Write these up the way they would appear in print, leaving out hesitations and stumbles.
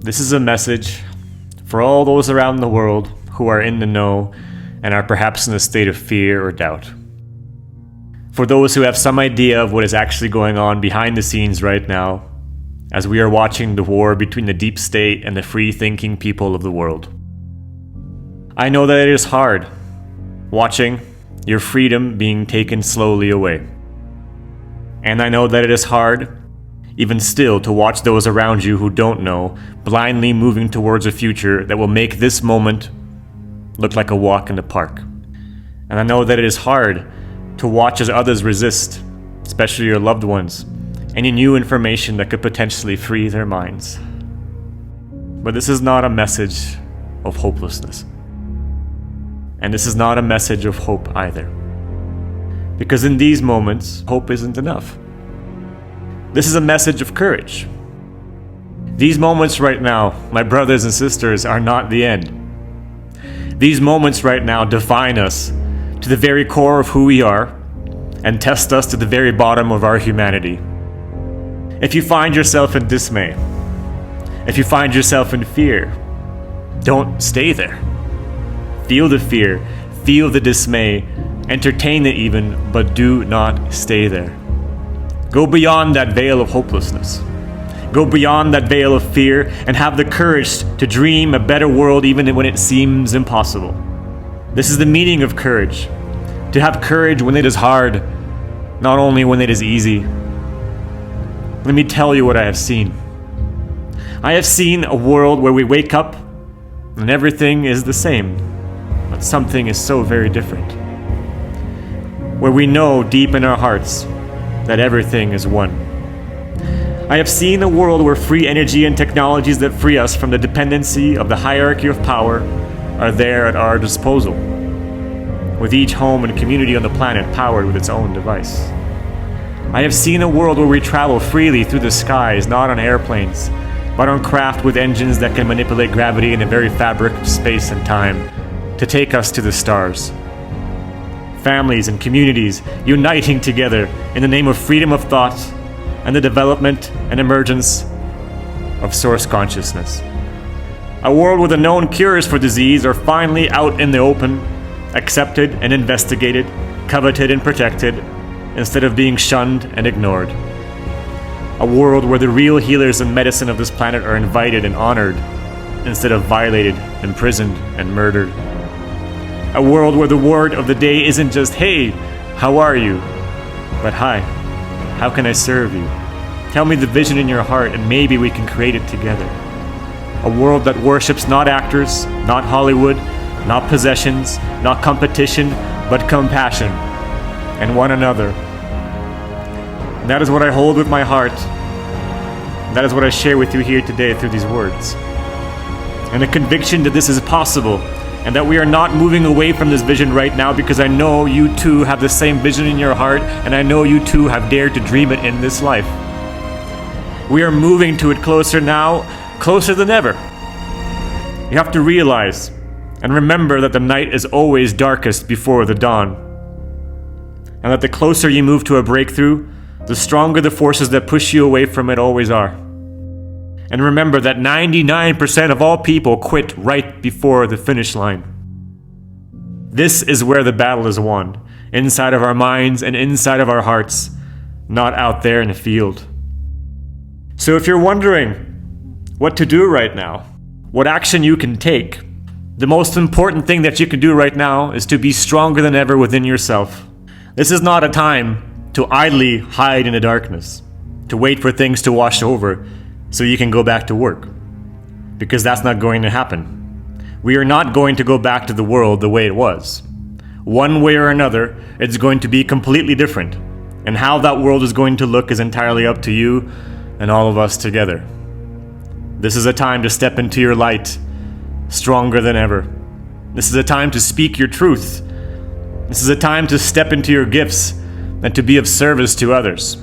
This is a message for all those around the world who are in the know and are perhaps in a state of fear or doubt. For those who have some idea of what is actually going on behind the scenes right now, as we are watching the war between the deep state and the free-thinking people of the world. I know that it is hard, watching your freedom being taken slowly away. And I know that it is hard, even still, to watch those around you who don't know, blindly moving towards a future that will make this moment look like a walk in the park. And I know that it is hard to watch as others resist, especially your loved ones, any new information that could potentially free their minds. But this is not a message of hopelessness. And this is not a message of hope either. Because in these moments, hope isn't enough. This is a message of courage. These moments right now, my brothers and sisters, are not the end. These moments right now define us to the very core of who we are and test us to the very bottom of our humanity. If you find yourself in dismay, if you find yourself in fear, don't stay there. Feel the fear, feel the dismay, entertain it even, but do not stay there. Go beyond that veil of hopelessness. Go beyond that veil of fear and have the courage to dream a better world even when it seems impossible. This is the meaning of courage. To have courage when it is hard, not only when it is easy. Let me tell you what I have seen. I have seen a world where we wake up and everything is the same, but something is so very different. Where we know deep in our hearts that everything is one. I have seen a world where free energy and technologies that free us from the dependency of the hierarchy of power are there at our disposal, with each home and community on the planet powered with its own device. I have seen a world where we travel freely through the skies, not on airplanes, but on craft with engines that can manipulate gravity in the very fabric of space and time to take us to the stars. Families and communities uniting together in the name of freedom of thought and the development and emergence of source consciousness. A world where the known cures for disease are finally out in the open, accepted and investigated, coveted and protected, instead of being shunned and ignored. A world where the real healers and medicine of this planet are invited and honored, instead of violated, imprisoned, and murdered. A world where the word of the day isn't just, "Hey, how are you?" but "Hi, how can I serve you? Tell me the vision in your heart and maybe we can create it together." A world that worships not actors, not Hollywood, not possessions, not competition, but compassion and one another. And that is what I hold with my heart. And that is what I share with you here today through these words. And a conviction that this is possible, and that we are not moving away from this vision right now, because I know you too have the same vision in your heart, and I know you too have dared to dream it in this life. We are moving to it closer now, closer than ever. You have to realize and remember that the night is always darkest before the dawn, and that the closer you move to a breakthrough, the stronger the forces that push you away from it always are. And remember that 99% of all people quit right before the finish line. This is where the battle is won, inside of our minds and inside of our hearts, not out there in the field. So if you're wondering what to do right now, what action you can take, the most important thing that you can do right now is to be stronger than ever within yourself. This is not a time to idly hide in the darkness, to wait for things to wash over, so you can go back to work. Because that's not going to happen. We are not going to go back to the world the way it was. One way or another, it's going to be completely different. And how that world is going to look is entirely up to you and all of us together. This is a time to step into your light, stronger than ever. This is a time to speak your truth. This is a time to step into your gifts and to be of service to others.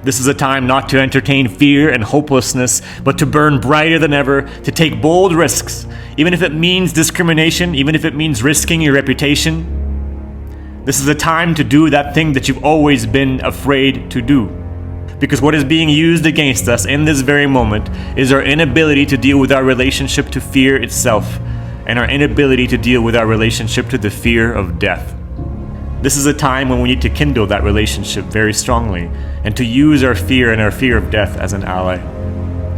This is a time not to entertain fear and hopelessness, but to burn brighter than ever, to take bold risks, even if it means discrimination, even if it means risking your reputation. This is a time to do that thing that you've always been afraid to do. Because what is being used against us in this very moment is our inability to deal with our relationship to fear itself, and our inability to deal with our relationship to the fear of death. This is a time when we need to kindle that relationship very strongly, and to use our fear and our fear of death as an ally.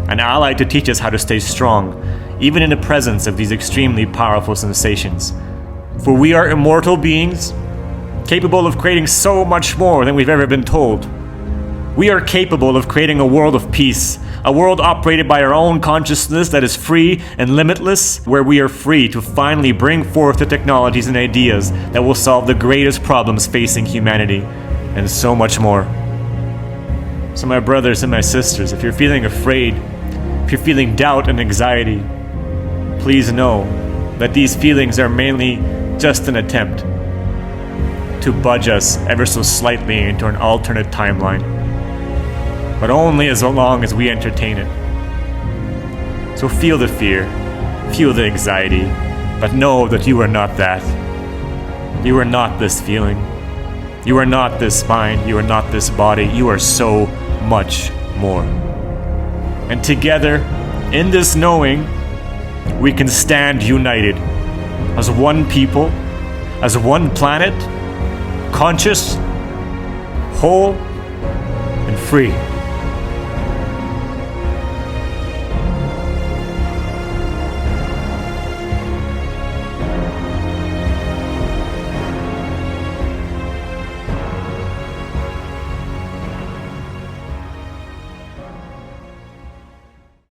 An ally to teach us how to stay strong, even in the presence of these extremely powerful sensations. For we are immortal beings, capable of creating so much more than we've ever been told. We are capable of creating a world of peace, a world operated by our own consciousness that is free and limitless, where we are free to finally bring forth the technologies and ideas that will solve the greatest problems facing humanity, and so much more. So my brothers and my sisters, if you're feeling afraid, if you're feeling doubt and anxiety, please know that these feelings are mainly just an attempt to budge us ever so slightly into an alternate timeline. But only as long as we entertain it. So feel the fear, feel the anxiety, but know that you are not that. You are not this feeling. You are not this mind, you are not this body, you are so much more. And together, in this knowing, we can stand united as one people, as one planet, conscious, whole, and free.